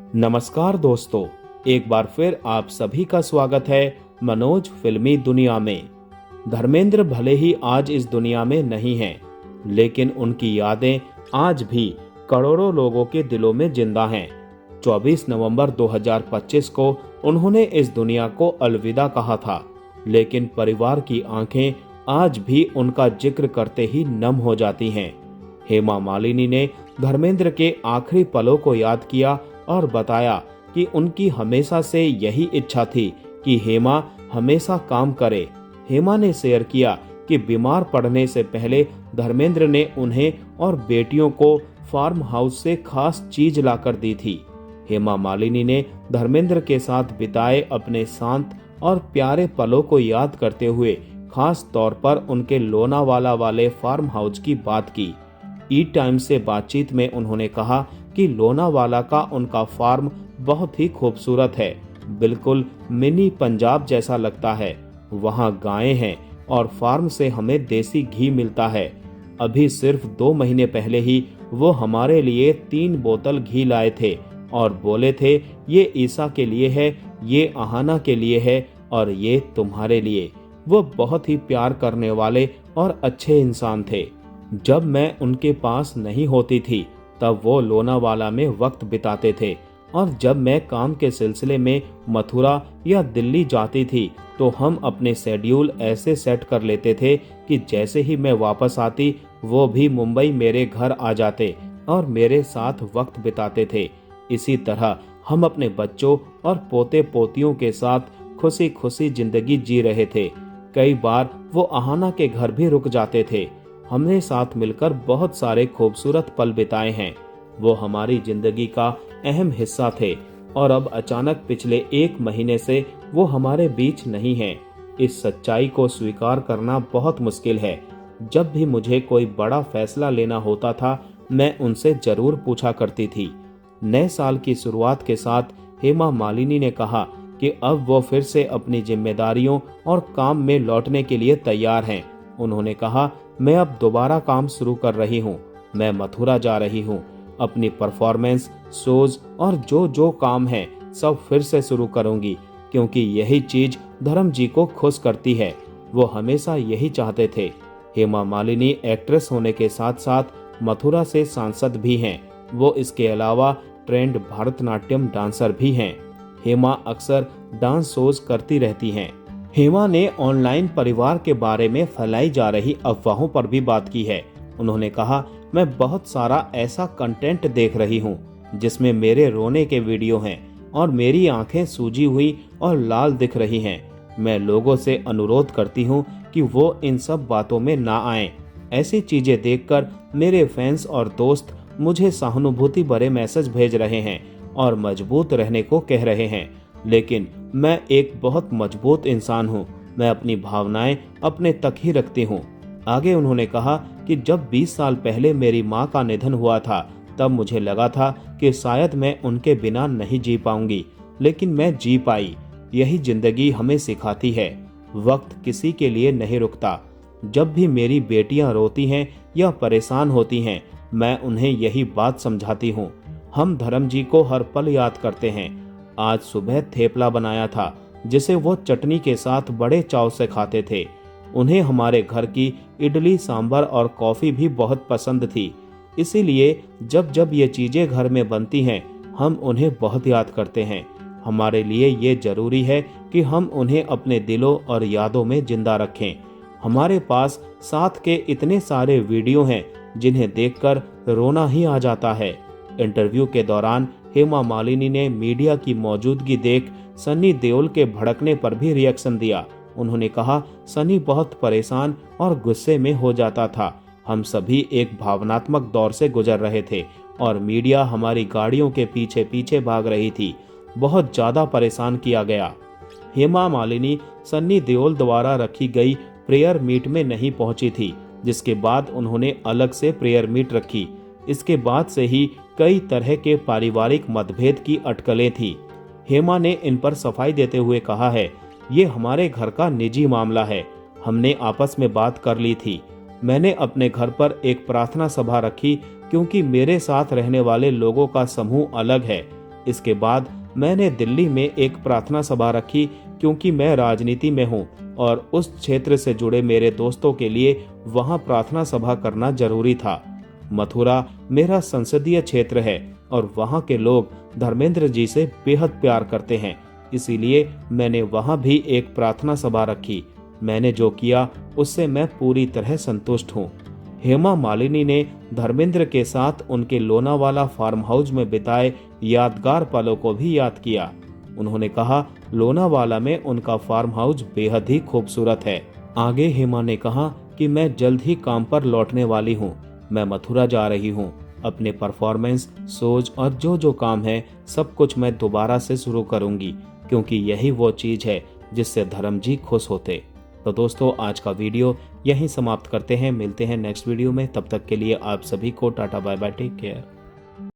नमस्कार दोस्तों, एक बार फिर आप सभी का स्वागत है मनोज फिल्मी दुनिया में। धर्मेंद्र भले ही आज इस दुनिया में नहीं हैं, लेकिन उनकी यादें आज भी करोड़ों लोगों के दिलों में जिंदा हैं। 24 नवंबर 2025 को उन्होंने इस दुनिया को अलविदा कहा था, लेकिन परिवार की आंखें आज भी उनका जिक्र करते ही नम हो जाती हैं। हेमा मालिनी ने धर्मेंद्र के आखिरी पलों को याद किया और बताया कि उनकी हमेशा से यही इच्छा थी कि हेमा हमेशा काम करे। हेमा ने शेयर किया कि बीमार पड़ने से पहले धर्मेंद्र ने उन्हें और बेटियों को फार्म हाउस से खास चीज लाकर दी थी। हेमा मालिनी ने धर्मेंद्र के साथ बिताए अपने शांत और प्यारे पलों को याद करते हुए खास तौर पर उनके लोनावाला वाले फार्म हाउस की बात की। ई टाइम से बातचीत में उन्होंने कहा कि लोनावाला का उनका फार्म बहुत ही खूबसूरत है, बिल्कुल मिनी पंजाब जैसा लगता है। वहाँ गायें हैं और फार्म से हमें देसी घी मिलता है। अभी सिर्फ 2 महीने पहले ही वो हमारे लिए 3 बोतल घी लाए थे और बोले थे ये ईसा के लिए है, ये आहाना के लिए है और ये तुम्हारे लिए। वो बहुत ही प्यार करने वाले और अच्छे इंसान थे। जब मैं उनके पास नहीं होती थी तब वो लोनावाला में वक्त बिताते थे, और जब मैं काम के सिलसिले में मथुरा या दिल्ली जाती थी तो हम अपने शेड्यूल ऐसे सेट कर लेते थे कि जैसे ही मैं वापस आती वो भी मुंबई मेरे घर आ जाते और मेरे साथ वक्त बिताते थे। इसी तरह हम अपने बच्चों और पोते पोतियों के साथ खुशी खुशी जिंदगी जी रहे थे। कई बार वो आहाना के घर भी रुक जाते थे। हमने साथ मिलकर बहुत सारे खूबसूरत पल बिताए हैं। वो हमारी जिंदगी का अहम हिस्सा थे और अब अचानक पिछले 1 महीने से वो हमारे बीच नहीं हैं। इस सच्चाई को स्वीकार करना बहुत मुश्किल है। जब भी मुझे कोई बड़ा फैसला लेना होता था मैं उनसे जरूर पूछा करती थी। नए साल की शुरुआत के साथ हेमा मालिनी ने कहा कि अब वो फिर से अपनी जिम्मेदारियों और काम में लौटने के लिए तैयार हैं। उन्होंने कहा, मैं अब दोबारा काम शुरू कर रही हूँ। मैं मथुरा जा रही हूँ। अपनी परफॉर्मेंस, शोज और जो काम है सब फिर से शुरू करूंगी, क्योंकि यही चीज धर्म जी को खुश करती है। वो हमेशा यही चाहते थे। हेमा मालिनी एक्ट्रेस होने के साथ साथ मथुरा से सांसद भी हैं। वो इसके अलावा ट्रेंड भरतनाट्यम डांसर भी हैं। हेमा अक्सर डांस शोज करती रहती हैं। हेमा ने ऑनलाइन परिवार के बारे में फैलाई जा रही अफवाहों पर भी बात की है। उन्होंने कहा, मैं बहुत सारा ऐसा कंटेंट देख रही हूँ जिसमें मेरे रोने के वीडियो हैं और मेरी आंखें सूजी हुई और लाल दिख रही हैं। मैं लोगों से अनुरोध करती हूँ कि वो इन सब बातों में ना आएं। ऐसी चीजें देखकर मेरे फैंस और दोस्त मुझे सहानुभूति भरे मैसेज भेज रहे हैं और मजबूत रहने को कह रहे हैं, लेकिन मैं एक बहुत मजबूत इंसान हूँ। मैं अपनी भावनाएं अपने तक ही रखती हूँ। आगे उन्होंने कहा कि जब 20 साल पहले मेरी माँ का निधन हुआ था तब मुझे लगा था कि शायद मैं उनके बिना नहीं जी पाऊंगी, लेकिन मैं जी पाई। यही जिंदगी हमें सिखाती है, वक्त किसी के लिए नहीं रुकता। जब भी मेरी बेटियां रोती हैं या परेशान होती हैं मैं उन्हें यही बात समझाती हूँ। हम धर्म जी को हर पल याद करते हैं। आज सुबह थेपला बनाया था जिसे वो चटनी के साथ बड़े चाव से खाते थे। उन्हें हमारे घर की इडली, सांभर और कॉफी भी बहुत पसंद थी। इसीलिए जब जब ये चीजें घर में बनती हैं हम उन्हें बहुत याद करते हैं। हमारे लिए ये जरूरी है कि हम उन्हें अपने दिलों और यादों में जिंदा रखें। हमारे पास साथ के इतने सारे वीडियो हैं जिन्हें देखकर रोना ही आ जाता है। इंटरव्यू के दौरान हेमा मालिनी ने मीडिया की मौजूदगी देख सनी देओल के भड़कने पर भी रिएक्शन दिया। उन्होंने कहा, सनी बहुत परेशान और गुस्से में हो जाता था। हम सभी एक भावनात्मक दौर से गुजर रहे थे और मीडिया हमारी गाड़ियों के पीछे पीछे भाग रही थी। बहुत ज्यादा परेशान किया गया। हेमा मालिनी सन्नी देओल द्वारा रखी गई प्रेयर मीट में नहीं पहुंची थी, जिसके बाद उन्होंने अलग से प्रेयर मीट रखी। इसके बाद से ही कई तरह के पारिवारिक मतभेद की अटकलें थी। हेमा ने इन पर सफाई देते हुए कहा है, ये हमारे घर का निजी मामला है। हमने आपस में बात कर ली थी। मैंने अपने घर पर एक प्रार्थना सभा रखी क्योंकि मेरे साथ रहने वाले लोगों का समूह अलग है। इसके बाद मैंने दिल्ली में एक प्रार्थना सभा रखी, क्योंकि मैं राजनीति में हूँ और उस क्षेत्र से जुड़े मेरे दोस्तों के लिए वहाँ प्रार्थना सभा करना जरूरी था। मथुरा मेरा संसदीय क्षेत्र है और वहाँ के लोग धर्मेंद्र जी से बेहद प्यार करते हैं, इसीलिए मैंने वहाँ भी एक प्रार्थना सभा रखी। मैंने जो किया उससे मैं पूरी तरह संतुष्ट हूँ। हेमा मालिनी ने धर्मेंद्र के साथ उनके लोनावाला फार्म हाउस में बिताए यादगार पलों को भी याद किया। उन्होंने कहा, लोनावाला में उनका फार्म हाउस बेहद ही खूबसूरत है। आगे हेमा ने कहा कि मैं जल्द ही काम पर लौटने वाली हूँ। मैं मथुरा जा रही हूँ। अपने परफॉर्मेंस, सोच और जो काम है सब कुछ मैं दोबारा से शुरू करूंगी, क्योंकि यही वो चीज है जिससे धर्म जी खुश होते। तो दोस्तों, आज का वीडियो यहीं समाप्त करते हैं। मिलते हैं नेक्स्ट वीडियो में। तब तक के लिए आप सभी को tata bye bye, take care.